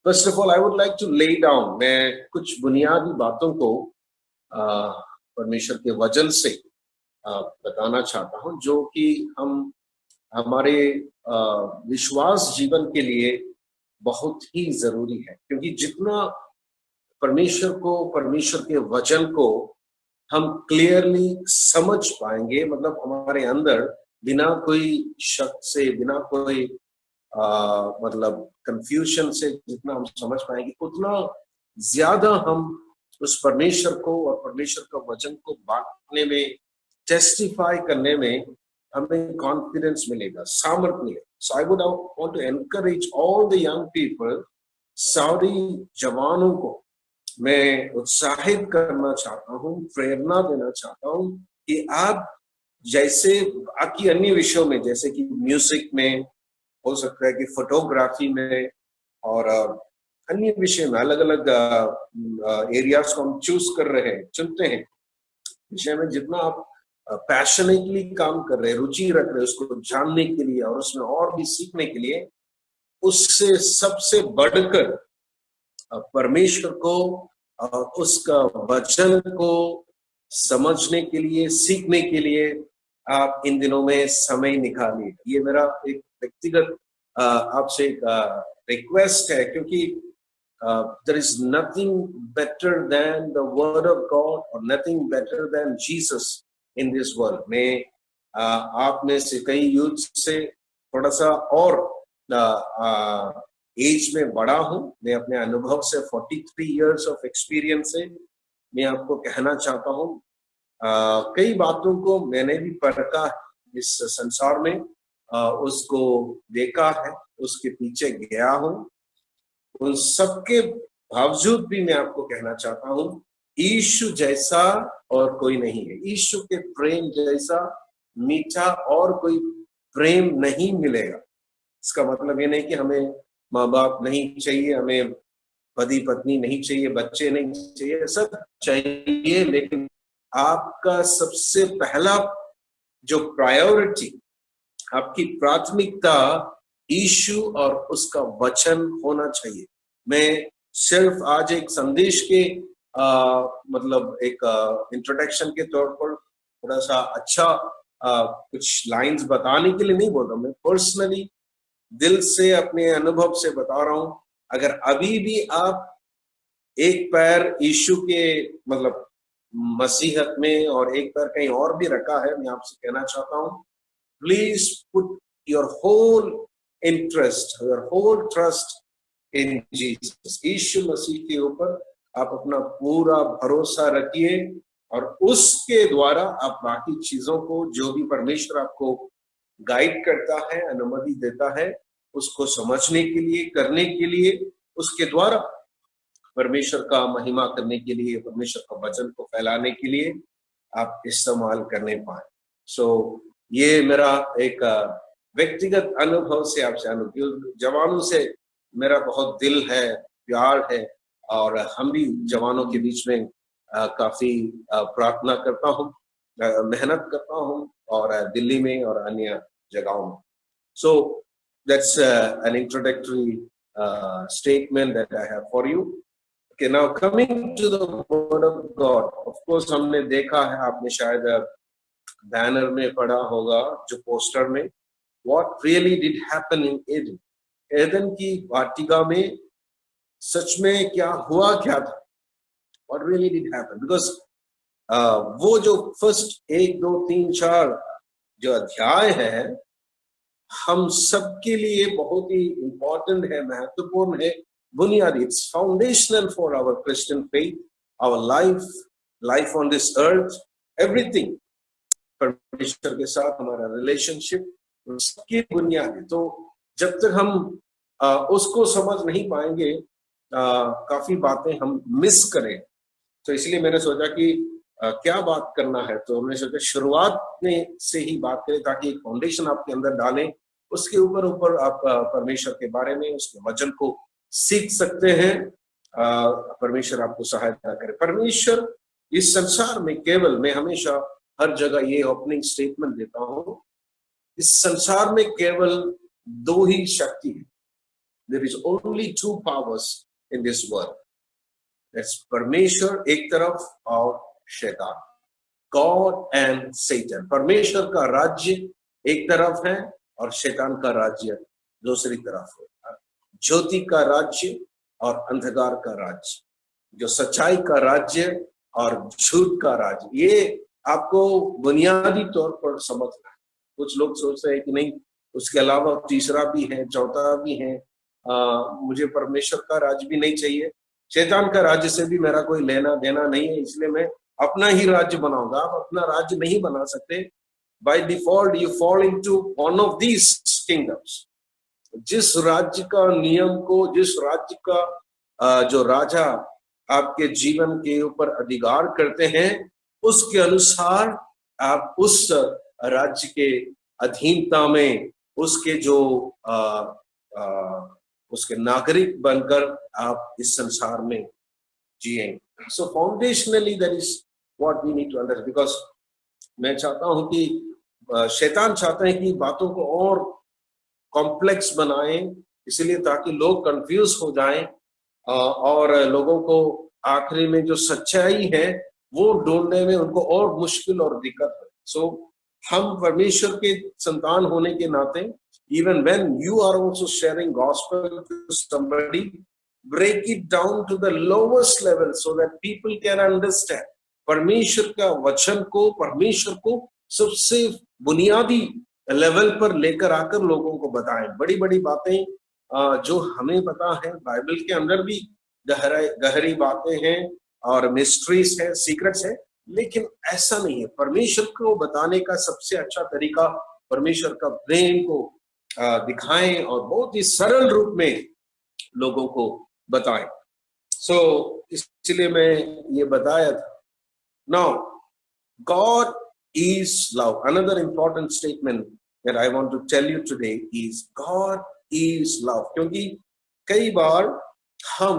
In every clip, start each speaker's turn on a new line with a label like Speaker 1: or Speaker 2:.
Speaker 1: First of all I would like to lay down, मैं कुछ बुनियादी बातों को परमेश्वर के वचन से बताना चाहता हूं, जो कि हम हमारे विश्वास जीवन के लिए बहुत ही जरूरी है। क्योंकि जितना परमेश्वर के वचन को हम क्लियरली समझ पाएंगे, मतलब हमारे अंदर बिना कोई शक से, बिना कोई मतलब कंफ्यूजन से जितना हम समझ पाएंगे, उतना ज्यादा हम उस परमेश्वर को और परमेश्वर का वचन को बांटने में, टेस्टिफाई करने में हमें कॉन्फिडेंस मिलेगा, सामर्थ मिलेगा। So I would want to encourage all the young people, सारी जवानों को मैं उत्साहित करना चाहता हूँ, प्रेरणा देना चाहता हूँ कि आप जैसे बाकी अन्य विषयों में, जैसे कि म्यूजिक में, हो सकता है कि फोटोग्राफी में और अन्य विषय में, अलग अलग एरियाज को हम चूज कर रहे हैं, चुनते हैं, विषय में जितना आप पैशनेटली काम कर रहे हैं, रुचि रख रहे हैं उसको जानने के लिए और उसमें और भी सीखने के लिए, उससे सबसे बढ़कर परमेश्वर को और उसका वचन को समझने के लिए, सीखने के लिए आप इन दिनों में समय निकालिए। ये मेरा एक व्यक्तिगत आपसे एक रिक्वेस्ट है, क्योंकि there is nothing better than the word of God or nothing better than Jesus in this world। मैं आप में से कई यूथ से थोड़ा सा और एज में बड़ा हूं, मैं अपने अनुभव से 43 इयर्स ऑफ एक्सपीरियंस से मैं आपको कहना चाहता हूं, कई बातों को मैंने भी परखा इस संसार में, उसको देखा है, उसके पीछे गया हूं। उन सबके बावजूद भी मैं आपको कहना चाहता हूं, यीशु जैसा और कोई नहीं है। यीशु के प्रेम जैसा मीठा और कोई प्रेम नहीं मिलेगा। इसका मतलब ये नहीं कि हमें माँ बाप नहीं चाहिए, हमें पति पत्नी नहीं चाहिए, बच्चे नहीं चाहिए, सब चाहिए, लेकिन आपका सबसे पहला जो प्रायोरिटी, आपकी प्राथमिकता यीशु और उसका वचन होना चाहिए। मैं सिर्फ आज एक संदेश के मतलब एक इंट्रोडक्शन के तौर पर थोड़ा सा अच्छा कुछ लाइंस बताने के लिए नहीं बोल रहा, मैं पर्सनली दिल से अपने अनुभव से बता रहा हूं। अगर अभी भी आप एक पैर यीशु के मतलब मसीहत में और एक पैर कहीं और भी रखा है, मैं आपसे कहना चाहता हूं, please put your whole interest, your whole trust in Jesus. Yeshu Masih के ऊपर आप अपना पूरा भरोसा रखिए और उसके द्वारा आप बाकी चीजों को, जो भी परमेश्वर आपको गाइड करता है, अनुमति देता है, उसको समझने के लिए, करने के लिए, उसके द्वारा परमेश्वर का महिमा करने के लिए, परमेश्वर का वचन को फैलाने के लिए आप इस्तेमाल करने पाए। सो ये मेरा एक व्यक्तिगत अनुभव से आपसे अनुभव, जवानों से मेरा बहुत दिल है, प्यार है, और हम भी जवानों के बीच में काफी प्रार्थना करता हूँ, मेहनत करता हूँ, और दिल्ली में और अन्य जगहों में। So that's an introductory statement that I have for you. Okay, now coming to the word of God, of course हमने देखा है, आपने शायद बैनर में पढ़ा होगा, जो पोस्टर में, what really did happen in Eden, Edan की वाटिका में सच में क्या हुआ, क्या था, what really did happen, because वो जो फर्स्ट 1, 2, 3, 4 जो अध्याय है, हम सबके लिए बहुत ही इंपॉर्टेंट है, महत्वपूर्ण है, बुनियादी, it's foundational for our Christian faith, our life on this earth, everything परमेश्वर के साथ हमारा रिलेशनशिप, उसकी बुनियादी। तो जब तक हम उसको समझ नहीं पाएंगे, काफी बातें हम मिस करें। तो इसलिए मैंने सोचा कि क्या बात करना है, तो हमने सोचा शुरुआत में से ही बात करें, ताकि एक फाउंडेशन आपके अंदर डालें, उसके ऊपर आप परमेश्वर के बारे में, उसके वचन को सीख सकते हैं। परमेश्वर आपको सहायता करे। परमेश्वर इस संसार में केवल, मैं हमेशा हर जगह ये ओपनिंग स्टेटमेंट देता हूं, इस संसार में केवल 2 ही शक्ति है, there is only two powers in this world. That's परमेश्वर एक तरफ और शैतान, God and Satan. परमेश्वर का राज्य एक तरफ है और शैतान का राज्य दूसरी तरफ है। ज्योति का राज्य और अंधकार का राज्य, जो सच्चाई का राज्य और झूठ का राज्य, ये आपको बुनियादी तौर पर समझना है। कुछ लोग सोचते हैं कि नहीं, उसके अलावा तीसरा भी है, चौथा भी है, मुझे परमेश्वर का राज्य भी नहीं चाहिए, शैतान का राज्य से भी मेरा कोई लेना देना नहीं है, इसलिए मैं अपना ही राज्य बनाऊंगा। आप अपना राज्य नहीं बना सकते। By default you fall into one of these kingdoms. जिस राज्य का नियम को, जिस राज्य का जो राजा आपके जीवन के ऊपर अधिकार करते हैं, उसके अनुसार आप उस राज्य के अधीनता में, उसके जो उसके नागरिक बनकर आप इस संसार में जिएंगे। So foundationally that is what we need to understand, because मैं चाहता हूं कि शैतान चाहते हैं कि बातों को और कॉम्प्लेक्स बनाएं, इसलिए ताकि लोग कंफ्यूज हो जाएं और लोगों को आखिरी में जो सच्चाई है वो ढूंढने में उनको और मुश्किल और दिक्कत है। सो हम परमेश्वर के संतान होने के नाते, even when you are also sharing gospel to somebody, break it down to the lowest level so that people can understand. परमेश्वर का वचन को, परमेश्वर को सबसे बुनियादी लेवल पर लेकर आकर लोगों को बताएं। बड़ी बड़ी बातें जो हमें पता है, बाइबल के अंदर भी गहरी बातें हैं और मिस्ट्रीज है, सीक्रेट्स है, लेकिन ऐसा नहीं है। परमेश्वर को बताने का सबसे अच्छा तरीका परमेश्वर का प्रेम को दिखाएं और बहुत ही सरल रूप में लोगों को बताएं। सो इसलिए मैं ये बताया था। Now God is love. Another important statement that I want to tell you today is God is love. क्योंकि कई बार हम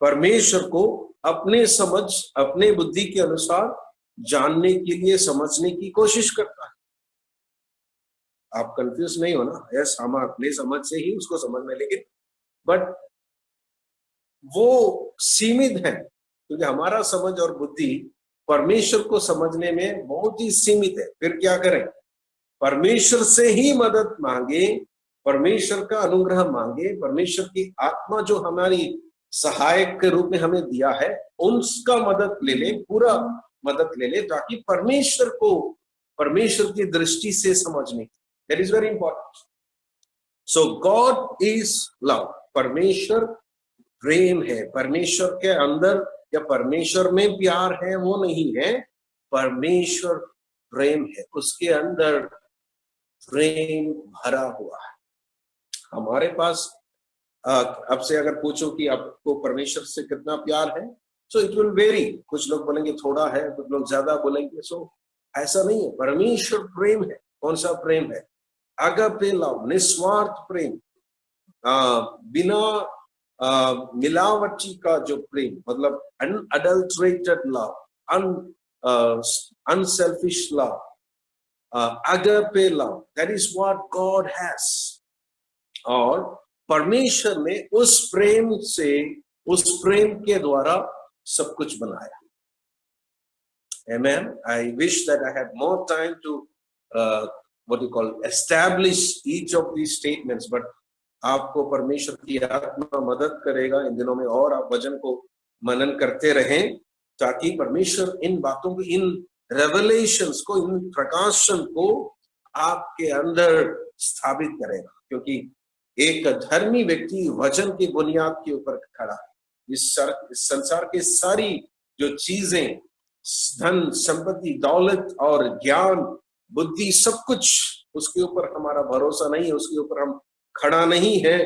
Speaker 1: परमेश्वर को अपने समझ, अपने बुद्धि के अनुसार जानने के लिए, समझने की कोशिश करता है। आप कंफ्यूज नहीं हो ना? यस, हम अपने समझ से ही उसको समझ में, लेकिन बट वो सीमित है, क्योंकि हमारा समझ और बुद्धि परमेश्वर को समझने में बहुत ही सीमित है। फिर क्या करें? परमेश्वर से ही मदद मांगे, परमेश्वर का अनुग्रह मांगे, परमेश्वर की आत्मा जो हमारी सहायक के रूप में हमें दिया है, उसका मदद ले ले, पूरा मदद ले ले, ताकि परमेश्वर को परमेश्वर की दृष्टि से समझने की। That is very important. So God is love. परमेश्वर प्रेम है। परमेश्वर के अंदर या परमेश्वर में प्यार है वो नहीं है, परमेश्वर प्रेम है, उसके अंदर प्रेम भरा हुआ है। हमारे पास अब से अगर पूछो कि आपको परमेश्वर से कितना प्यार है, सो इट विल वेरी। कुछ लोग बोलेंगे थोड़ा है, कुछ लोग ज्यादा बोलेंगे। सो ऐसा नहीं है, परमेश्वर प्रेम है। कौन सा प्रेम है? अगापे लव, निस्वार्थ प्रेम, बिना मिलावटी का जो प्रेम, मतलब unadulterated love, unselfish love, agape love, that is what God has. और परमेश्वर ने उस प्रेम से, उस प्रेम के द्वारा सब कुछ बनाया। Amen. I wish that I had more time to what you call establish each of these statements, but आपको परमेश्वर की आत्मा मदद करेगा इन दिनों में, और आप वचन को मनन करते रहें, ताकि परमेश्वर इन बातों को, इन रेवलेशंस को, इन प्रकाशन को आपके अंदर स्थापित करेगा। क्योंकि एक धर्मी व्यक्ति वचन की बुनियाद के ऊपर खड़ा है। इस संसार के सारी जो चीजें, धन संपत्ति, दौलत और ज्ञान, बुद्धि, सब कुछ, उसके ऊपर हमारा भरोसा नहीं है, उसके ऊपर हम खड़ा नहीं है,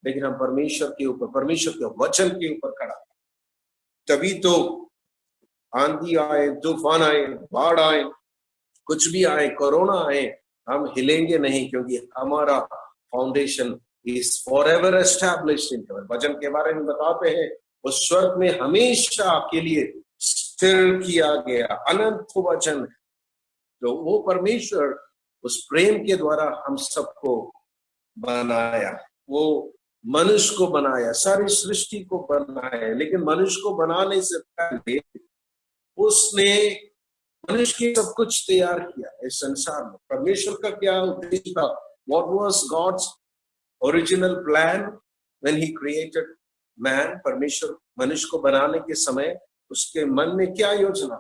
Speaker 1: लेकिन हम परमेश्वर के ऊपर, परमेश्वर के वचन के ऊपर खड़ा है। तभी तो आंधी आए, तूफान आए, बाढ़ आए, कुछ भी आए, कोरोना आए, हम हिलेंगे नहीं, क्योंकि हमारा foundation is forever established in heaven। वचन के बारे में बताते हैं, वो स्वर्ग में हमेशा के लिए स्थिर किया गया अनंत वचन। तो वो परमेश्वर उस प्रेम के द्वारा हम सबको बनाया। वो मनुष्य को बनाया, सारी सृष्टि को बनाया, लेकिन मनुष्य को बनाने से पहले उसने मनुष्य के सब कुछ तैयार किया इस संसार में। परमेश्वर का क्या उद्देश्य था? What was God's original plan when he created man? परमेश्वर मनुष्य को बनाने के समय उसके मन में क्या योजना?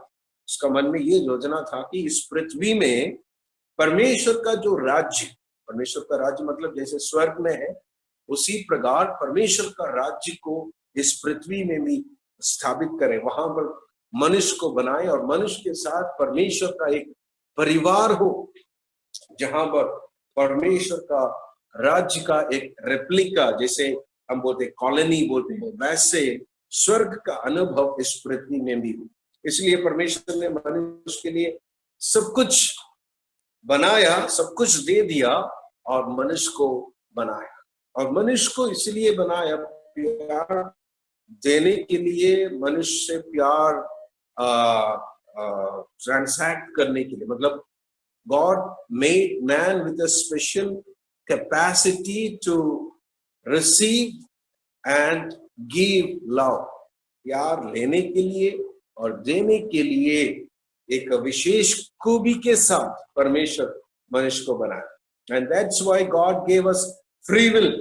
Speaker 1: उसका मन में ये योजना था कि इस पृथ्वी में परमेश्वर का जो राज्य, परमेश्वर का राज्य मतलब जैसे स्वर्ग में है, उसी प्रकार परमेश्वर का राज्य को इस पृथ्वी में भी स्थापित करे, वहां पर मनुष्य को बनाए और मनुष्य के साथ परमेश्वर का एक परिवार हो, जहां पर परमेश्वर का राज्य का एक रेप्लिका, जैसे हम बोलते कॉलोनी बोलते हैं, वैसे स्वर्ग का अनुभव इस पृथ्वी में भी हो। इसलिए परमेश्वर ने मनुष्य के लिए सब कुछ बनाया, सब कुछ दे दिया और मनुष्य को बनाया। और मनुष्य को इसलिए बनाया प्यार देने के लिए, मनुष्य से प्यार ट्रांसैक्ट करने के लिए। मतलब God made man with a special capacity to receive and give love. प्यार लेने के लिए और देने के लिए एक विशेष खूबी के साथ परमेश्वर मनुष्य को बनाया। And that's why God gave us free will.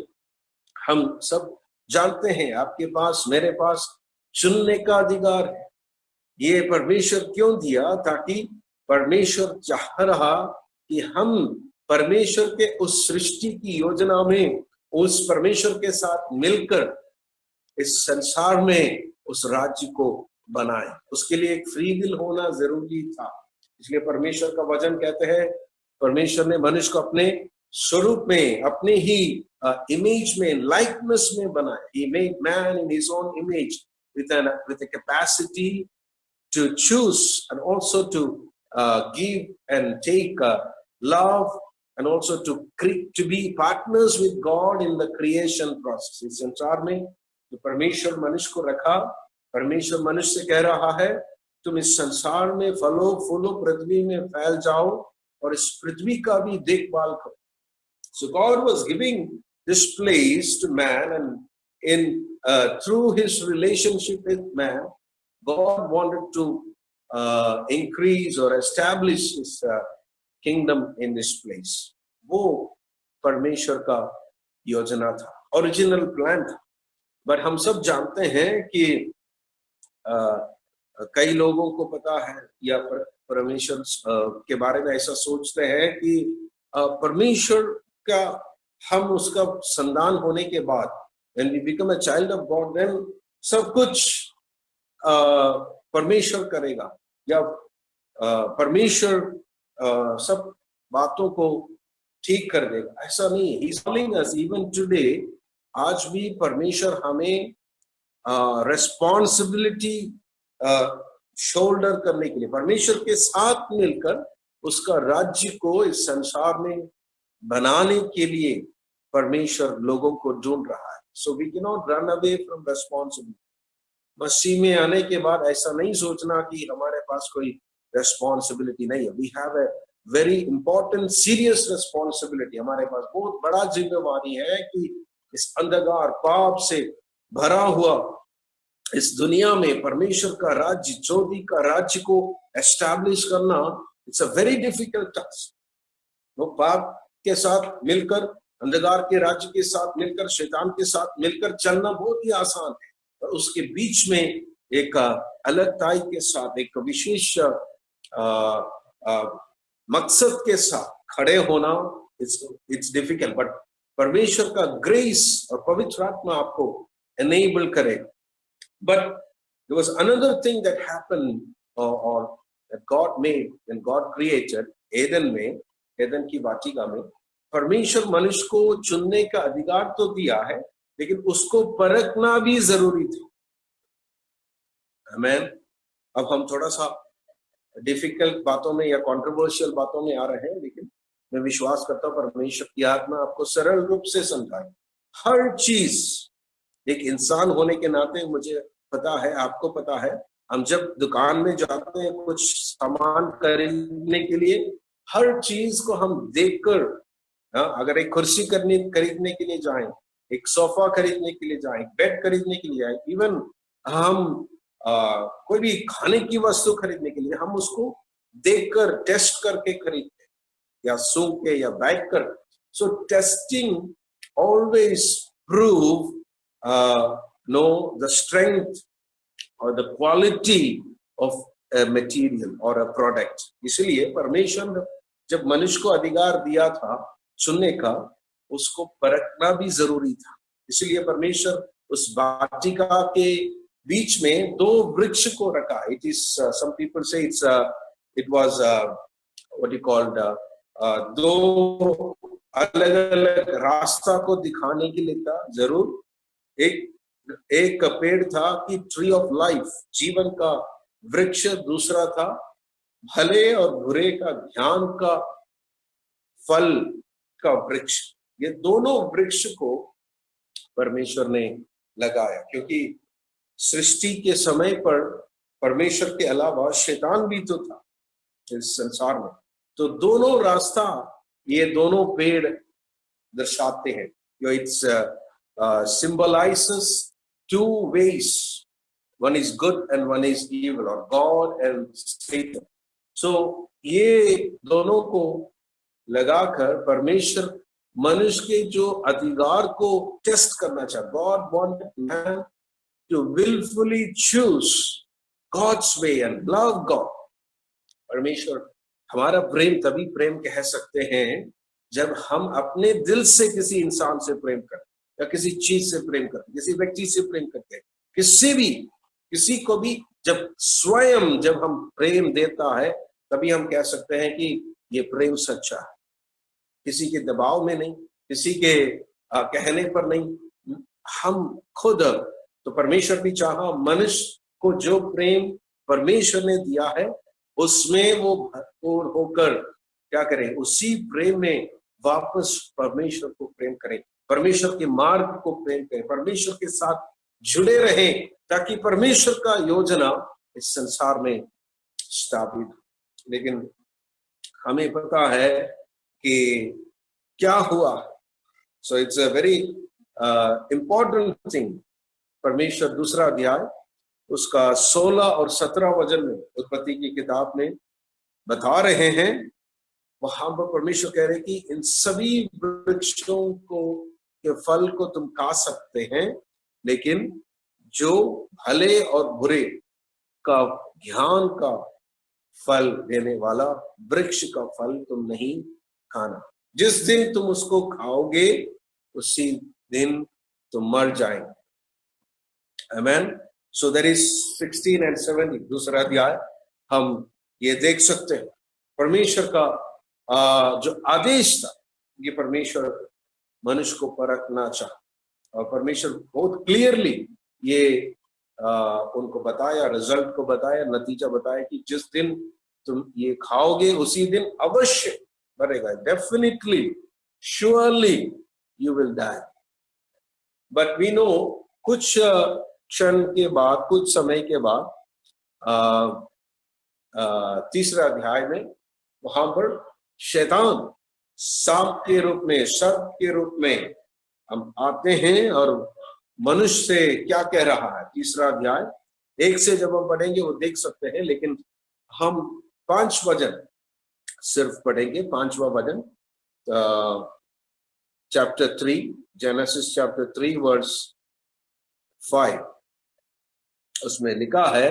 Speaker 1: हम सब जानते हैं, आपके पास मेरे पास चुनने का अधिकार है। ये परमेश्वर क्यों दिया? ताकि परमेश्वर चाह रहा कि हम परमेश्वर के उस सृष्टि की योजना में उस परमेश्वर के साथ मिलकर इस संसार में उस राज्य को बनाए। उसके लिए एक फ्री विल होना जरूरी था। इसलिए परमेश्वर का वचन कहते हैं, परमेश्वर ने मनुष्य को अपने स्वरूप में, अपने ही इमेज में, लाइकनेस में बनाया। He made man in his own image with a capacity to choose and also to give and take love and also to be partners with God in the creation process. इस संसार में जो परमेश्वर मनुष्य को रखा, परमेश्वर मनुष्य से कह रहा है, तुम इस संसार में फलो फूलो, पृथ्वी में फैल जाओ और इस पृथ्वी का भी देखभाल करो। So God was giving this place to man, and through his relationship with man, God wanted to increase or establish his kingdom in this place. वो परमेश्वर का योजना था, ओरिजिनल प्लान था। बट हम सब जानते हैं कि कई लोगों को पता है या परमेश्वर के बारे में ऐसा सोचते हैं कि परमेश्वर का, हम उसका संतान होने के बाद, when we become a child of God, then सब कुछ परमेश्वर करेगा या परमेश्वर सब बातों को ठीक कर देगा। ऐसा नहीं है। He's calling us even today, आज भी परमेश्वर हमें रिस्पॉन्सिबिलिटी शोल्डर करने के लिए, परमेश्वर के साथ मिलकर उसका राज्य को इस संसार में बनाने के लिए परमेश्वर लोगों को ढूंढ रहा है। So we cannot run away from responsibility. मसीह में आने के बाद ऐसा नहीं सोचना कि हमारे पास कोई रेस्पॉन्सिबिलिटी नहीं है। We have a very important serious responsibility. हमारे पास बहुत बड़ा जिम्मेवारी है कि इस अंधकार पाप से भरा हुआ इस दुनिया में परमेश्वर का राज्य, ज्योति का राज्य को एस्टैब्लिश करना, it's a very difficult task. वो पाप के साथ मिलकर, अंधकार के राज्य के साथ मिलकर, शैतान के साथ मिलकर चलना बहुत ही आसान है, और उसके बीच में एक अलगताई के साथ, एक विशेष मकसद के साथ खड़े होना, इट्स डिफिकल्ट। बट परमेश्वर का ग्रेस और पवित्र आत्मा आपको एनेबल करे। But there was another thing that happened or that God made when God created Eden में, एदन की वाटिका में परमेश्वर मनुष्य को चुनने का अधिकार तो दिया है, लेकिन उसको परखना भी जरूरी था। आमीन। अब हम थोड़ा सा डिफिकल्ट बातों में या कंट्रोवर्शियल बातों में आ रहे हैं, लेकिन मैं विश्वास करता हूं परमेश्वर की आत्मा आपको सरल रूप से समझाए। हर चीज, एक इंसान होने के नाते मुझे पता है, आपको पता है, हम जब दुकान में जाते हैं कुछ सामान खरीदने के लिए, हर चीज को हम देखकर, अगर एक कुर्सी खरीदने के लिए जाएं एक सोफा खरीदने के लिए जाएं, एक बेड खरीदने के लिए जाएं, इवन हम कोई भी खाने की वस्तु खरीदने के लिए हम उसको देखकर टेस्ट करके खरीदते हैं, या सूंघ के या बैठ कर. सो testing always prove the strength or the quality of a material or a product. इसलिए परमेश्वर ने जब मनुष्य को अधिकार दिया था सुनने का, उसको परखना भी जरूरी था. इसलिए परमेश्वर उस वाटिका के बीच में दो वृक्ष को रखा. It is some people say it was what you called दो अलग अलग रास्ता को दिखाने के लिए था. जरूर एक पेड़ था कि ट्री ऑफ लाइफ, जीवन का वृक्ष. दूसरा था भले और बुरे का ज्ञान का फल का वृक्ष. ये दोनों वृक्ष को परमेश्वर ने लगाया, क्योंकि सृष्टि के समय पर परमेश्वर के अलावा शैतान भी तो था इस संसार में. तो दोनों रास्ता ये दोनों पेड़ दर्शाते हैं. It's symbolizes two ways. One is good and one is evil, or God and Satan. So ये दोनों को लगाकर परमेश्वर मनुष्य के जो अधिकार को टेस्ट करना चाहता. God wanted man to willfully choose God's way and love God. परमेश्वर हमारा प्रेम तभी प्रेम कह सकते हैं जब हम अपने दिल से किसी इंसान से प्रेम करते, या किसी चीज से प्रेम करते, किसी व्यक्ति से प्रेम करते हैं, किसी को भी जब स्वयं जब हम प्रेम देता है, तभी हम कह सकते हैं कि ये प्रेम सच्चा है. किसी के दबाव में नहीं, किसी के कहने पर नहीं, हम खुद. तो परमेश्वर भी चाहा मनुष्य को जो प्रेम परमेश्वर ने दिया है उसमें वो भरपूर होकर क्या करें, उसी प्रेम में वापस परमेश्वर को प्रेम करें, परमेश्वर के मार्ग को प्रेम करें, परमेश्वर के साथ जुड़े रहें, ताकि परमेश्वर का योजना इस संसार में स्थापित हो. लेकिन हमें पता है कि क्या हुआ. So it's a very important thing. परमेश्वर दूसरा अध्याय उसका 16 और 17 वचन में उत्पत्ति की किताब में बता रहे हैं. वहां पर परमेश्वर कह रहे कि इन सभी वृक्षों को के फल को तुम खा सकते हैं, लेकिन जो भले और बुरे का ज्ञान का फल देने वाला वृक्ष का फल तुम नहीं खाना. जिस दिन तुम उसको खाओगे उसी दिन तुम मर जाएंगे. आमेन. So there is 16 and 17 दूसरा अध्याय हम ये देख सकते हैं. परमेश्वर का जो आदेश था, ये परमेश्वर मनुष्य को परखना चाहा, और परमेश्वर बहुत क्लियरली ये उनको बताया, रिजल्ट को बताया, नतीजा बताया कि जिस दिन तुम ये खाओगे उसी दिन अवश्य मरेगा. Definitely, surely you will die. But we know कुछ क्षण के बाद, कुछ समय के बाद तीसरा अध्याय में वहां पर शैतान सांप के रूप में, सर्प के रूप में हम आते हैं और मनुष्य से क्या कह रहा है. तीसरा अध्याय 1 से जब हम पढ़ेंगे वो देख सकते हैं, लेकिन हम 5 वचन सिर्फ पढ़ेंगे. 5वां वचन चैप्टर 3, जेनेसिस चैप्टर 3 वर्स 5. उसमें लिखा है,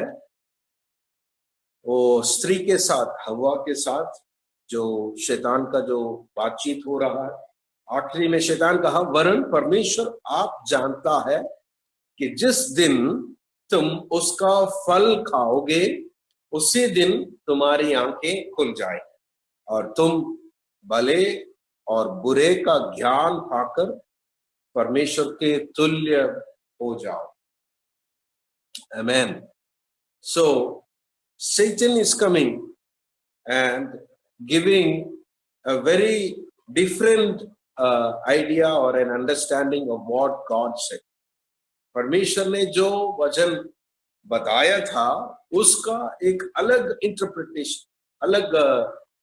Speaker 1: वो स्त्री के साथ, हवा के साथ जो शैतान का जो बातचीत हो रहा है, आखिरी में शैतान कहा, वरन परमेश्वर आप जानता है कि जिस दिन तुम उसका फल खाओगे उसी दिन तुम्हारी आंखें खुल जाए और तुम भले और बुरे का ज्ञान पाकर परमेश्वर के तुल्य हो जाओ. Amen. So Satan is coming and giving a very different idea or an understanding of what God said. परमेश्वर ने जो वचन बताया था उसका एक अलग इंटरप्रिटेशन, अलग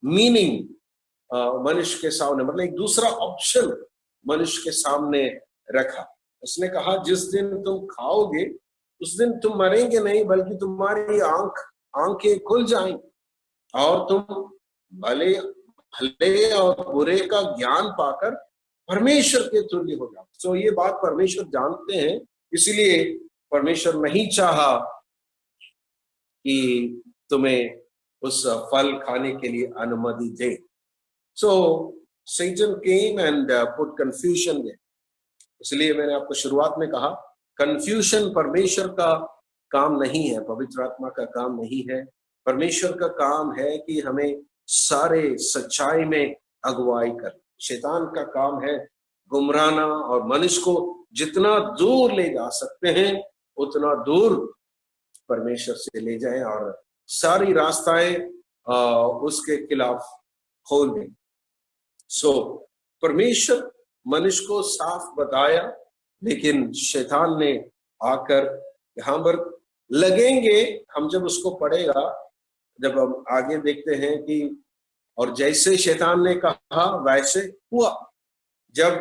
Speaker 1: मीनिंग मनुष्य के सामने, मतलब एक दूसरा ऑप्शन मनुष्य के सामने रखा. उसने कहा जिस दिन तुम खाओगे उस दिन तुम मरेंगे नहीं, बल्कि तुम्हारी आंखें खुल जाएंगी और तुम भले भले और बुरे का ज्ञान पाकर परमेश्वर के तुल्य हो जाओ। तो ये बात परमेश्वर जानते हैं, इसलिए परमेश्वर नहीं चाहा कि तुम्हें उस फल खाने के लिए अनुमति दे। सो Satan came and put confusion there. इसलिए मैंने आपको शुरुआत में कहा कंफ्यूजन परमेश्वर का काम नहीं है, पवित्र आत्मा का काम नहीं है। परमेश्वर का काम है कि हमें सारे सच्चाई में अगुवाई कर। शैतान का काम है गुमराना और मनुष्य को जितना दूर ले जा सकते हैं उतना दूर परमेश्वर से ले जाए और सारी रास्ताएं उसके खिलाफ खोल दें। सो परमेश्वर मनुष्य को साफ बताया, लेकिन शैतान ने आकर यहाँ पर लगेंगे। हम जब उसको पढ़ेगा, जब हम आगे देखते हैं कि और जैसे शैतान ने कहा वैसे हुआ। जब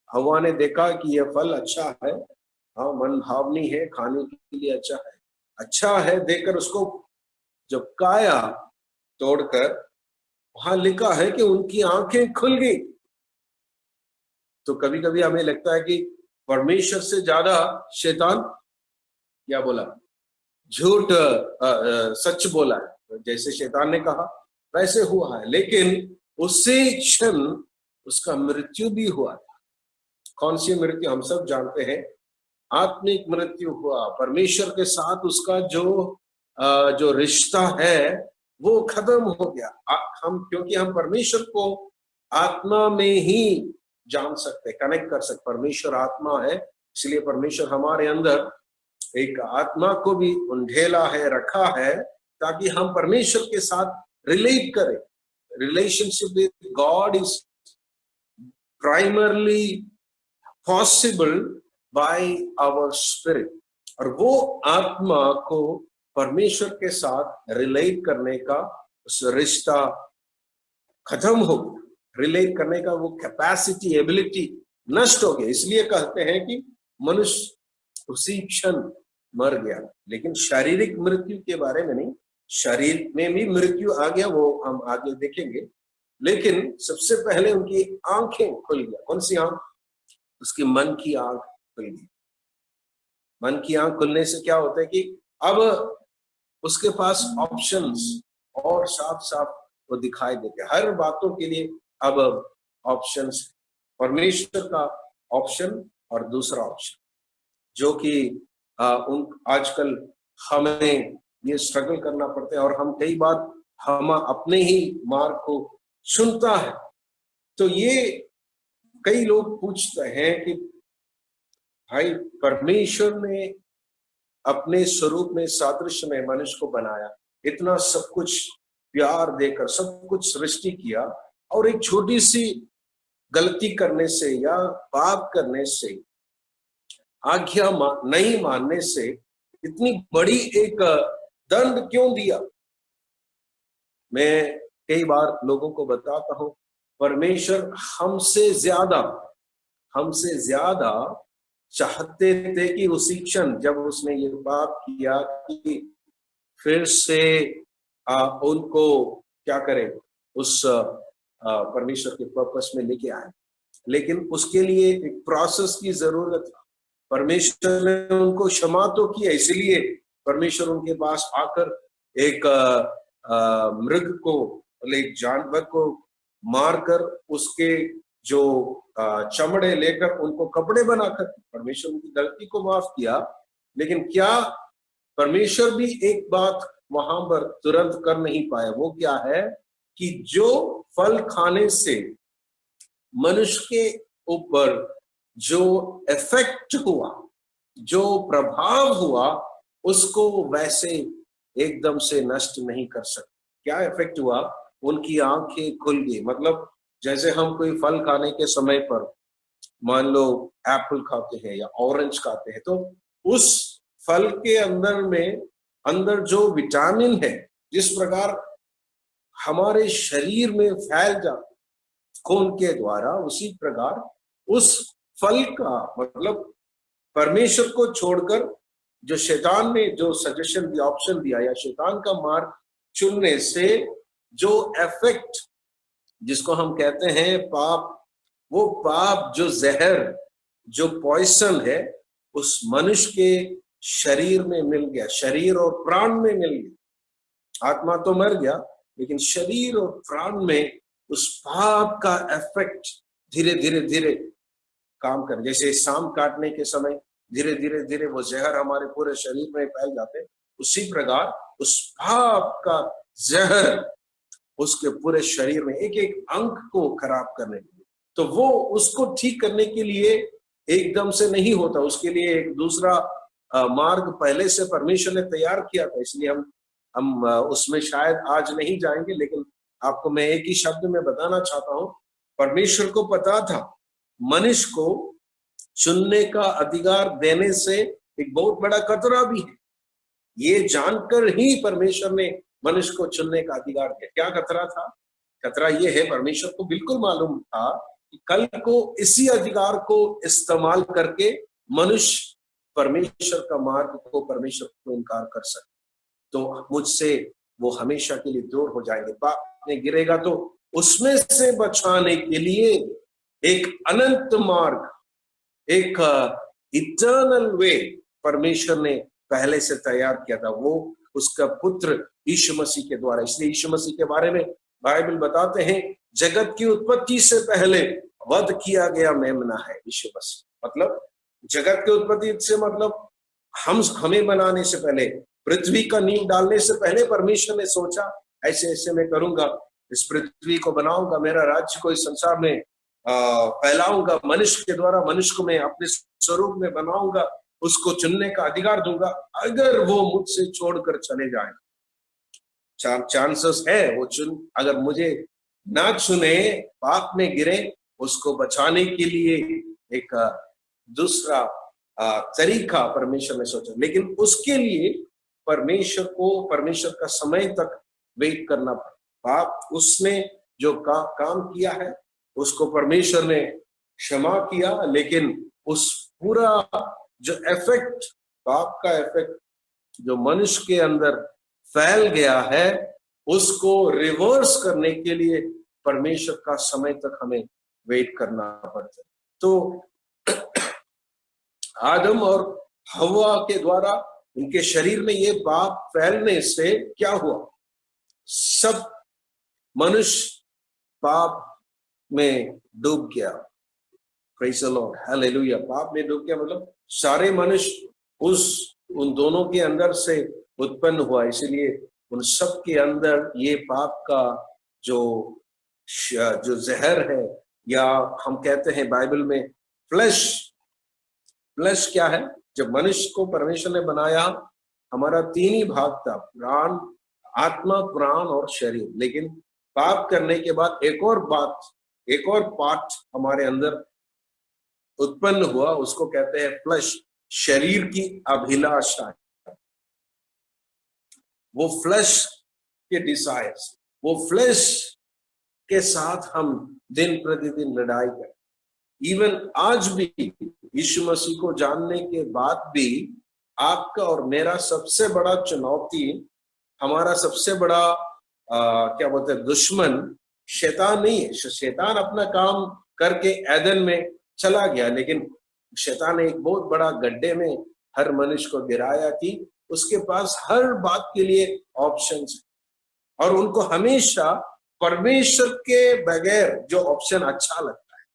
Speaker 1: हवा ने देखा कि यह फल अच्छा है, हाँ मन भावनी है, खाने के लिए अच्छा है देखकर उसको जब खाया तोड़कर, वहां लिखा है कि उनकी आंखें खुल गई। तो कभी कभी हमें लगता है कि परमेश्वर से ज्यादा शैतान क्या बोला, झूठ सच बोला है। जैसे शैतान ने कहा वैसे हुआ है, लेकिन उसी क्षण उसका मृत्यु भी हुआ था। कौन सी मृत्यु हम सब जानते हैं, आत्मिक मृत्यु हुआ। परमेश्वर के साथ उसका जो रिश्ता है वो खत्म हो गया। हम क्योंकि हम परमेश्वर को आत्मा में ही जान सकते, कनेक्ट कर सकते। परमेश्वर आत्मा है, इसलिए परमेश्वर हमारे अंदर एक आत्मा को भी उंडेला है, रखा है, ताकि हम परमेश्वर के साथ रिलेट करें। Relationship with God is primarily possible by our spirit. और वो आत्मा को परमेश्वर के साथ रिलेट करने का उस रिश्ता खत्म हो गया। रिलेट करने का वो कैपेसिटी, एबिलिटी नष्ट हो गया। इसलिए कहते हैं कि मनुष्य उसी क्षण मर गया। लेकिन शारीरिक मृत्यु के बारे में नहीं, शरीर में भी मृत्यु आ गया, वो हम आगे देखेंगे। लेकिन सबसे पहले उनकी आंखें खुल गया। कौन सी आंख? उसकी मन की आंख खुल गई। मन की आंख खुलने से क्या होता है कि अब उसके पास ऑप्शंस और साफ साफ वो दिखाई देते। हर बातों के लिए अब ऑप्शंस, परमेश्वर का ऑप्शन और दूसरा ऑप्शन, जो कि आजकल हमें ये स्ट्रगल करना पड़ता है और हम कई बार हम अपने ही मार्ग को चुनता है। तो ये कई लोग पूछते हैं कि भाई परमेश्वर ने अपने स्वरूप में, सादृश्य में मनुष्य को बनाया, इतना सब कुछ प्यार देकर सब कुछ सृष्टि किया, और एक छोटी सी गलती करने से या पाप करने से, आज्ञा नहीं मानने से इतनी बड़ी एक दंड क्यों दिया? मैं कई बार लोगों को बताता हूं, परमेश्वर हमसे ज्यादा चाहते थे कि उसी क्षण जब उसने ये पाप किया कि फिर से उनको क्या करें, उस परमेश्वर के पर्पस में लेके आए। लेकिन उसके लिए एक प्रोसेस की जरूरत है। परमेश्वर ने उनको क्षमा तो किया, इसलिए परमेश्वर उनके पास आकर एक मृग को, एक जानवर को मारकर उसके जो चमड़े लेकर उनको कपड़े बनाकर परमेश्वर उनकी गलती को माफ किया। लेकिन क्या परमेश्वर भी एक बात वहां पर तुरंत कर नहीं पाए? वो क्या है कि जो फल खाने से मनुष्य के ऊपर जो इफेक्ट हुआ, जो प्रभाव हुआ, उसको वैसे एकदम से नष्ट नहीं कर सकते। क्या इफेक्ट हुआ? उनकी आंखें खुल गई। मतलब जैसे हम कोई फल खाने के समय पर, मान लो एप्पल खाते हैं या ऑरेंज खाते हैं, तो उस फल के अंदर जो विटामिन है, जिस प्रकार हमारे शरीर में फैल जाता खून के द्वारा, उसी प्रकार उस फल का, मतलब परमेश्वर को छोड़कर जो शैतान ने जो सजेशन दिया, ऑप्शन दिया, या शैतान का मार्ग चुनने से जो इफेक्ट जिसको हम कहते हैं पाप, वो पाप जो जहर, जो पॉइसन है, उस मनुष्य के शरीर में मिल गया, शरीर और प्राण में मिल गया। आत्मा तो मर गया, लेकिन शरीर और प्राण में उस पाप का इफेक्ट धीरे धीरे धीरे काम कर, जैसे सांप काटने के समय धीरे धीरे धीरे वो जहर हमारे पूरे शरीर में फैल जाते, उसी प्रकार उस पाप का जहर उसके पूरे शरीर में एक एक अंग को खराब करने के लिए, तो वो उसको ठीक करने के लिए एकदम से नहीं होता, उसके लिए एक दूसरा मार्ग पहले से परमेश्वर ने तैयार किया था। इसलिए हम उसमें शायद आज नहीं जाएंगे, लेकिन आपको मैं एक ही शब्द में बताना चाहता हूं, परमेश्वर को पता था मनुष्य को चुनने का अधिकार देने से एक बहुत बड़ा खतरा भी है। ये जानकर ही परमेश्वर ने मनुष्य को चुनने का अधिकार दिया। क्या खतरा था? खतरा ये है, परमेश्वर को बिल्कुल मालूम था कि कल को इसी अधिकार को इस्तेमाल करके मनुष्य परमेश्वर का मार्ग को, परमेश्वर को इनकार कर सकते, तो मुझसे वो हमेशा के लिए दूर हो जाएंगे। पाप में गिरेगा तो उसमें से बचाने के लिए एक अनंत मार्ग, एक इटर्नल वे परमेश्वर ने पहले से तैयार किया था, वो उसका पुत्र यीशु मसीह के द्वारा। इसलिए यीशु मसीह के बारे में बाइबल बताते हैं, जगत की उत्पत्ति से पहले वध किया गया मेमना है यीशु मसीह। मतलब जगत की उत्पत्ति से मतलब हमें बनाने से पहले, पृथ्वी का नींव डालने से पहले परमेश्वर ने सोचा ऐसे ऐसे मैं करूंगा, इस पृथ्वी को बनाऊंगा, मेरा राज्य को इस संसार में फैलाऊंगा, मनुष्य के द्वारा मनुष्य को मैं अपने स्वरूप में बनाऊंगा, उसको चुनने का अधिकार दूंगा। अगर वो मुझसे छोड़कर चले जाए, चांसेस है वो अगर मुझे ना चुने, पाप में गिरे, उसको बचाने के लिए एक दूसरा तरीका परमेश्वर ने सोचा। लेकिन उसके लिए परमेश्वर का समय तक वेट करना पड़ा। पाप उसने जो काम किया है उसको परमेश्वर ने क्षमा किया, लेकिन उस पूरा जो इफेक्ट, पाप का इफेक्ट जो मनुष्य के अंदर फैल गया है, उसको रिवर्स करने के लिए परमेश्वर का समय तक हमें वेट करना पड़ता है। तो आदम और हव्वा के द्वारा उनके शरीर में ये पाप फैलने से क्या हुआ? सब मनुष्य पाप में डूब गया। Praise the Lord, hallelujah. पाप में डूब गया मतलब सारे मनुष्य उन दोनों के अंदर से उत्पन्न हुआ, इसलिए उन सब के अंदर ये पाप का जो जहर है, या हम कहते हैं बाइबल में फ्लैश क्या है? जब मनुष्य को परमेश्वर ने बनाया, हमारा तीन ही भाग था, प्राण, आत्मा, प्राण और शरीर। लेकिन पाप करने के बाद एक और पार्ट हमारे अंदर उत्पन्न हुआ, उसको कहते हैं फ्लैश, शरीर की अभिलाषा। वो फ्लैश के डिजायर्स, वो फ्लैश के साथ हम दिन प्रतिदिन लड़ाई करें। इवन आज भी यीशु मसीह को जानने के बाद भी आपका और मेरा सबसे बड़ा चुनौती, हमारा सबसे बड़ा क्या बोलते हैं, दुश्मन शैतान नहीं है। शैतान अपना काम करके एदन में चला गया, लेकिन शैतान ने एक बहुत बड़ा गड्ढे में हर मनुष्य को गिराया कि उसके पास हर बात के लिए ऑप्शंस, और उनको हमेशा परमेश्वर के बगैर जो ऑप्शन अच्छा लगता है,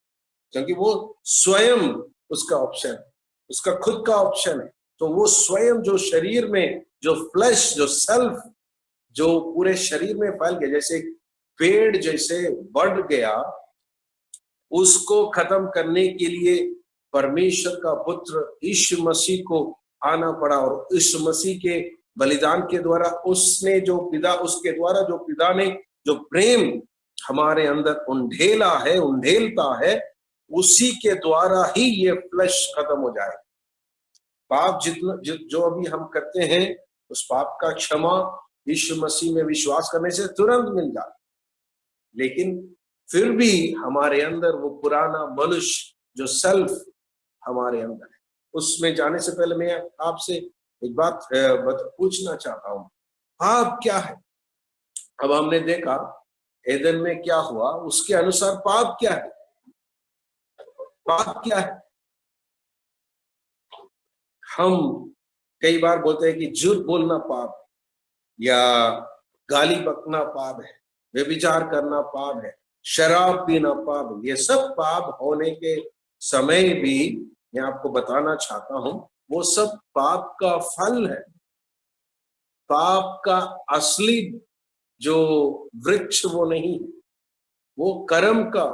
Speaker 1: क्योंकि वो स्वयं उसका ऑप्शन है, उसका खुद का ऑप्शन है। तो वो स्वयं जो शरीर में जो फ्लैश, जो सेल्फ, जो पूरे शरीर में फैल गया, जैसे पेड़ जैसे बढ़ गया, उसको खत्म करने के लिए परमेश्वर का पुत्र यीशु मसीह को आना पड़ा। और यीशु मसीह के बलिदान के द्वारा उसके द्वारा जो पिता ने जो प्रेम हमारे अंदर उंडेलता है, उसी के द्वारा ही ये फ्लैश खत्म हो जाए। पाप जो अभी हम करते हैं, उस पाप का क्षमा यीशु मसीह में विश्वास करने से तुरंत मिल जाता, लेकिन फिर भी हमारे अंदर वो पुराना मनुष्य जो सेल्फ हमारे अंदर है, उसमें जाने से पहले मैं आपसे एक बात पूछना चाहता हूँ, पाप क्या है? अब हमने देखा एदन में क्या हुआ, उसके अनुसार पाप क्या है? पाप क्या है? हम कई बार बोलते हैं कि झूठ बोलना पाप, या गाली बकना पाप है, व्यभिचार करना पाप है, शराब पीना पाप है। ये सब पाप होने के समय भी मैं आपको बताना चाहता हूं, वो सब पाप का फल है। पाप का असली जो वृक्ष वो नहीं, वो कर्म का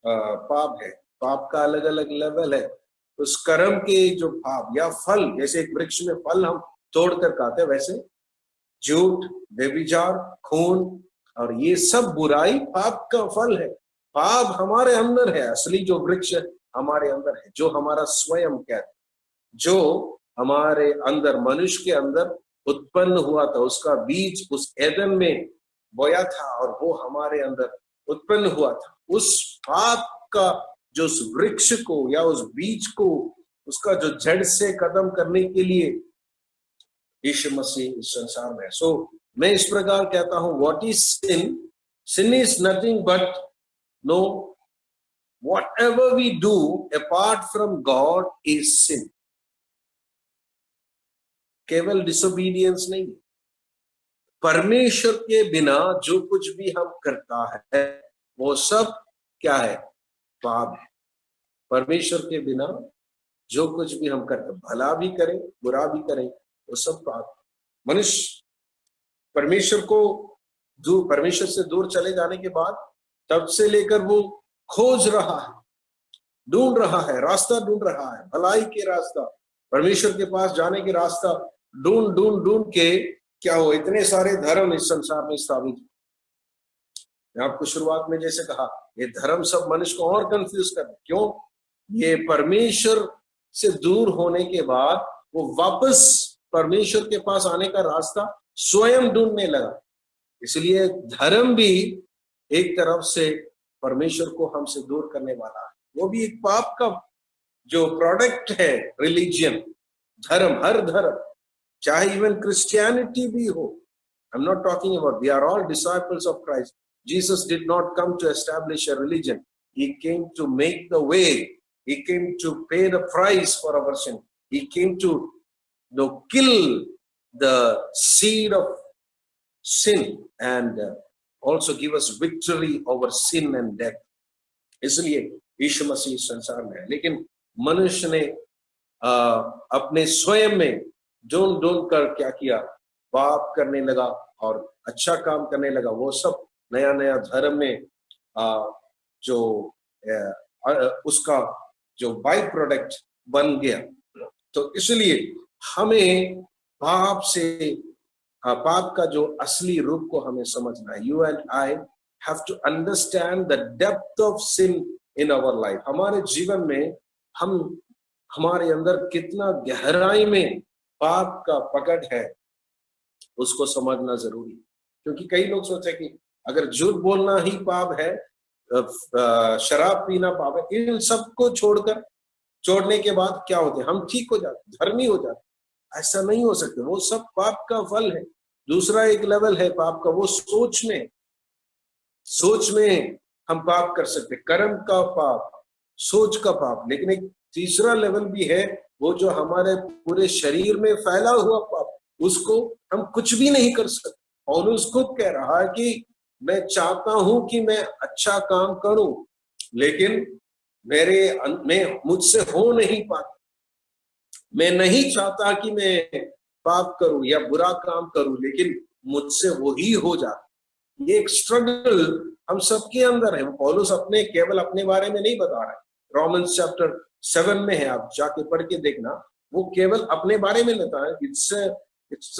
Speaker 1: पाप है। पाप का अलग अलग लेवल है। उस कर्म के जो पाप या फल, जैसे एक वृक्ष में फल हम तोड़कर खाते हैं, वैसे झूठ, व्यभिचार, खून और ये सब बुराई पाप का फल है। पाप हमारे अंदर है, असली जो वृक्ष हमारे अंदर है, जो हमारा स्वयं कहते, जो हमारे अंदर, मनुष्य के अंदर उत्पन्न हुआ था, उसका बीज उस एदन में बोया था और वो हमारे अंदर उत्पन्न हुआ था। उस पाप का जो उस वृक्ष को या उस बीज को, उसका जो जड़ से खत्म करने के लिए यीशु मसीह इस संसार में। सो मैं इस प्रकार कहता हूं, what is sin? Sin is nothing but no, whatever we do apart from God is sin. केवल डिसोबीडियंस नहीं, परमेश्वर के बिना जो कुछ भी हम करता है वो सब क्या है? पाप है। परमेश्वर के बिना जो कुछ भी हम करते, भला भी करें बुरा भी करें, वो सब पाप। मनुष्य परमेश्वर से दूर चले जाने के बाद तब से लेकर वो खोज रहा है, ढूंढ रहा है, रास्ता ढूंढ रहा है, भलाई के रास्ता, परमेश्वर के पास जाने के रास्ता ढूंढ ढूंढ ढूंढ के क्या हो, इतने सारे धर्म इस संसार में स्थापित। मैं आपको शुरुआत में जैसे कहा, ये धर्म सब मनुष्य को और कंफ्यूज कर, क्यों? ये परमेश्वर से दूर होने के बाद वो वापस परमेश्वर के पास आने का रास्ता स्वयं ढूंढने लगा। इसलिए धर्म भी एक तरफ से परमेश्वर को हमसे दूर करने वाला है, वो भी एक पाप का जो प्रोडक्ट है। रिलीजियन, धर्म, हर धर्म, चाहे इवन क्रिश्चियनिटी भी हो, I am not talking about, we are all disciples of Christ. Jesus did not come to establish a religion, he came to make the way, he came to pay the price for our sin, he came to kill the seed of sin and also give us victory over sin and death. इसलिए यीशु मसीह संसार में है। लेकिन मनुष्य ने अपने स्वयं में ढूंढ ढूंढ कर क्या किया? पाप करने लगा और अच्छा काम करने लगा। वो सब नया नया धर्म में जो उसका जो बाई प्रोडक्ट बन गया। तो इसलिए हमें पाप का जो असली रूप को हमें समझना है। You and I have to understand the depth of sin in our life. हमारे जीवन में हमारे अंदर कितना गहराई में पाप का पकड़ है, उसको समझना जरूरी। क्योंकि कई लोग सोचे कि अगर झूठ बोलना ही पाप है, शराब पीना पाप है, इन सबको छोड़ने के बाद क्या होते हैं? हम ठीक हो जाते, धर्मी हो जाते। ऐसा नहीं हो सकता, वो सब पाप का फल है। दूसरा एक लेवल है पाप का, वो सोच में हम पाप कर सकते, कर्म का पाप, सोच का पाप। लेकिन एक तीसरा लेवल भी है, वो जो हमारे पूरे शरीर में फैला हुआ पाप, उसको हम कुछ भी नहीं कर सकते। पौलुस खुद कह रहा है कि मैं चाहता हूं कि मैं अच्छा काम करूं, लेकिन मुझसे हो नहीं पाता। मैं नहीं चाहता कि मैं पाप करूं या बुरा काम करूं, लेकिन मुझसे वो ही हो जाता। ये एक स्ट्रगल हम सबके अंदर है। पौलुस केवल अपने बारे में नहीं बता रहा है। रोमन्स चैप्टर 7 में है, आप जाके पढ़ के देखना। वो केवल अपने बारे में लेता है। It's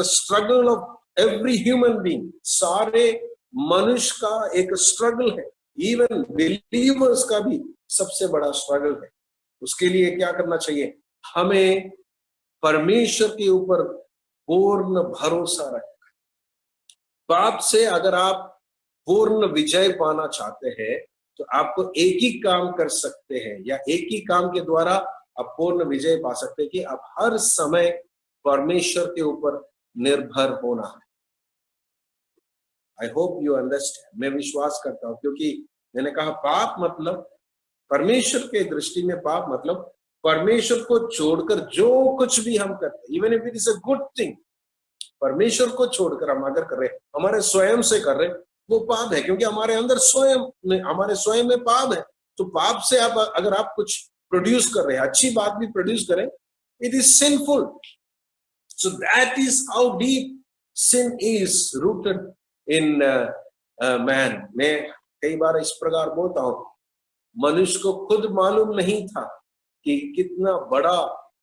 Speaker 1: a struggle of every human being. सारे मनुष्य का एक स्ट्रगल है। इवन बिलीवर्स का भी सबसे बड़ा स्ट्रगल है। उसके लिए क्या करना चाहिए? हमें परमेश्वर के ऊपर पूर्ण भरोसा रखना। पाप से अगर आप पूर्ण विजय पाना चाहते हैं तो आपको एक ही काम कर सकते हैं, या एक ही काम के द्वारा आप पूर्ण विजय पा सकते हैं कि आप हर समय परमेश्वर के ऊपर निर्भर होना है। I hope you understand. मैं विश्वास करता हूं, क्योंकि मैंने कहा पाप मतलब परमेश्वर के दृष्टि में पाप मतलब परमेश्वर को छोड़कर जो कुछ भी हम करते हैं, even if it is a good thing, परमेश्वर को छोड़कर हम अगर कर रहे हैं, हमारे स्वयं से कर रहे हैं, वो पाप है, क्योंकि हमारे अंदर हमारे स्वयं में पाप है। तो पाप से आप अगर आप कुछ प्रोड्यूस कर रहे हैं, अच्छी बात भी प्रोड्यूस करें, it is sinful. So that is how deep sin is rooted in man. मैं कई बार इस प्रकार बोलता हूं, मनुष्य को खुद मालूम नहीं था कि कितना बड़ा,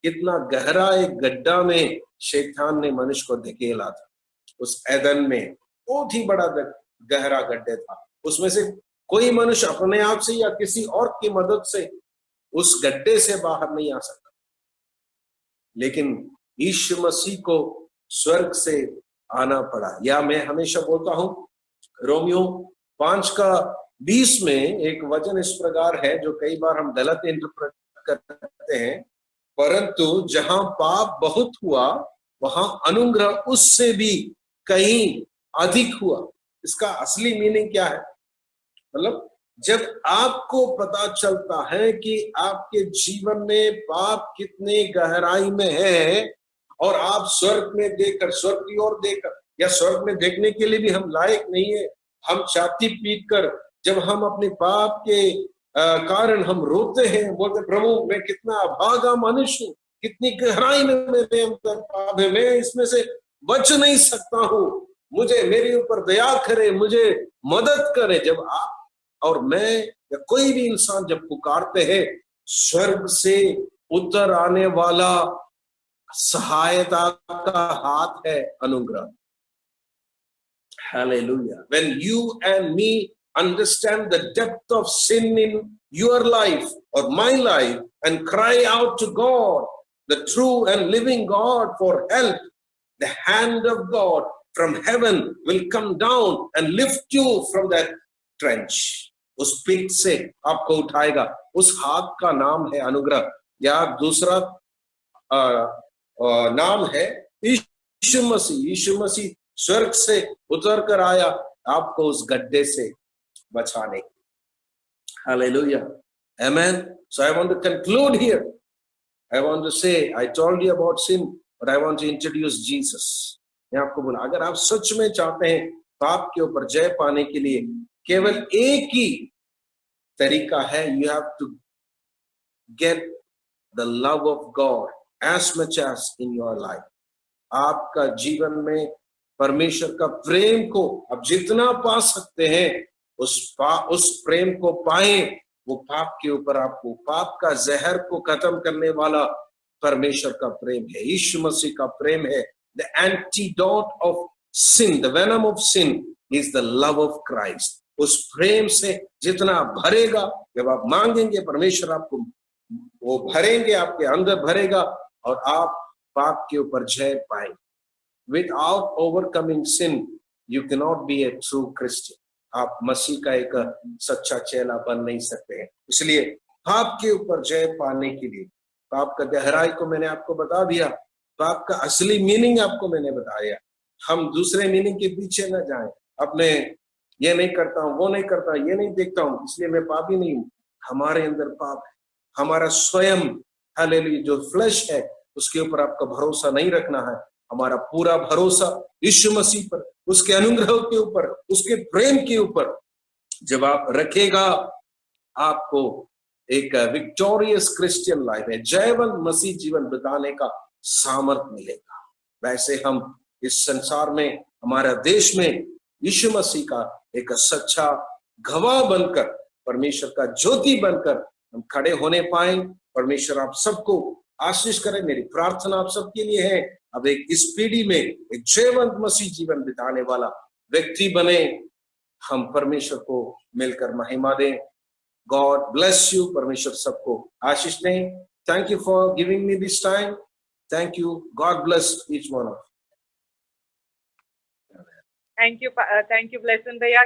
Speaker 1: कितना गहरा एक गड्ढा में शैतान ने मनुष्य को धकेला था। उस एदन में बहुत ही बड़ा गहरा गड्ढे था, उसमें से कोई मनुष्य अपने आप से या किसी और की मदद से उस गड्ढे से बाहर नहीं आ सकता। लेकिन यीशु मसीह को स्वर्ग से आना पड़ा। या मैं हमेशा बोलता हूं, रोमियो 5:20 में एक वचन इस प्रकार है जो कई बार हम गलत इंटरप्रेट करते हैं, परंतु जहां पाप बहुत हुआ वहां अनुग्रह उससे भी कहीं अधिक हुआ। इसका असली मीनिंग क्या है? मतलब जब आपको पता चलता है कि आपके जीवन में पाप कितने गहराई में है, और आप स्वर्ग में देखकर, स्वर्ग की ओर देखकर, या स्वर्ग में देखने के लिए भी हम लायक नहीं है, हम छाती पीट कर जब हम अपने पाप के कारण हम रोते हैं, बोलते प्रभु मैं कितना अभागा मनुष्य हूं, कितनी गहराई में मेरे अंदर पाप है, मैं इसमें से बच नहीं सकता हूं, मुझे, मेरे ऊपर दया करे, मुझे मदद करे। जब आप और मैं या कोई भी इंसान जब पुकारते हैं, स्वर्ग से उतर आने वाला सहायता का हाथ है अनुग्रह। Hallelujah. When you and me understand the depth of sin in your life or my life and cry out to God, the true and living God, for help, the hand of God from heaven will come down and lift you from that trench. उस पिट से आपको उठाएगा। उस हाथ का नाम है अनुग्रह, या दूसरा नाम है यीशु मसीह। यीशु मसीह स्वर्ग से उतर कर आया आपको उस गड्ढे से बचाने। Hallelujah. Amen. So I want to conclude here. I want to say, I told you about sin, but I want to introduce Jesus. मैं आपको बोला, अगर आप सच में चाहते हैं पाप के ऊपर जय पाने के लिए, केवल एक ही तरीका है, you have to get the love of God as much as in your life. आपका जीवन में परमेश्वर का प्रेम को आप जितना पा सकते हैं, उस प्रेम को पाएं। वो पाप के ऊपर, आपको पाप का जहर को खत्म करने वाला परमेश्वर का प्रेम है, यीशु मसीह का प्रेम है। The antidote of sin, the venom of sin is the love of Christ. उस प्रेम से जितना भरेगा, जब आप मांगेंगे, परमेश्वर आपको वो भरेंगे, आपके अंदर भरेगा, और आप पाप के ऊपर जय पाएंगे। Without overcoming sin, you cannot be a true Christian. आप मसीह का एक सच्चा चेला बन नहीं सकते हैं। इसलिए पाप के ऊपर जय पाने के लिए, पाप का गहराई को मैंने आपको बता दिया, पाप का असली मीनिंग आपको मैंने बताया। हम दूसरे मीनिंग के पीछे न जाएं, अपने ये नहीं करता हूं, वो नहीं करता, ये नहीं देखता हूं, इसलिए मैं पापी नहीं हूं। हमारे अंदर पाप है, हमारा स्वयं, हालेलुया, जो फ्लैश है उसके ऊपर आपका भरोसा नहीं रखना है। हमारा पूरा भरोसा यीशु मसीह पर, उसके अनुग्रह के ऊपर, उसके प्रेम के ऊपर जब आप रखेगा, आपको एक विक्टोरियस क्रिश्चियन लाइफ है, जयवंत मसीह जीवन बिताने का सामर्थ्य मिलेगा। वैसे हम इस संसार में, हमारा देश में यीशु मसीह का एक सच्चा गवाह बनकर, परमेश्वर का ज्योति बनकर हम खड़े होने पाए। परमेश्वर आप सबको आशीष करें। मेरी प्रार्थना आप सबके लिए है, अब एक इस पीढ़ी में एक जयवंत मसीह जीवन बिताने वाला व्यक्ति बने, हम परमेश्वर को मिलकर महिमा दें। God bless you. परमेश्वर सबको आशीष दें। Thank you for giving me this time. Thank you. God bless each one of.
Speaker 2: Thank you Blessen भैया।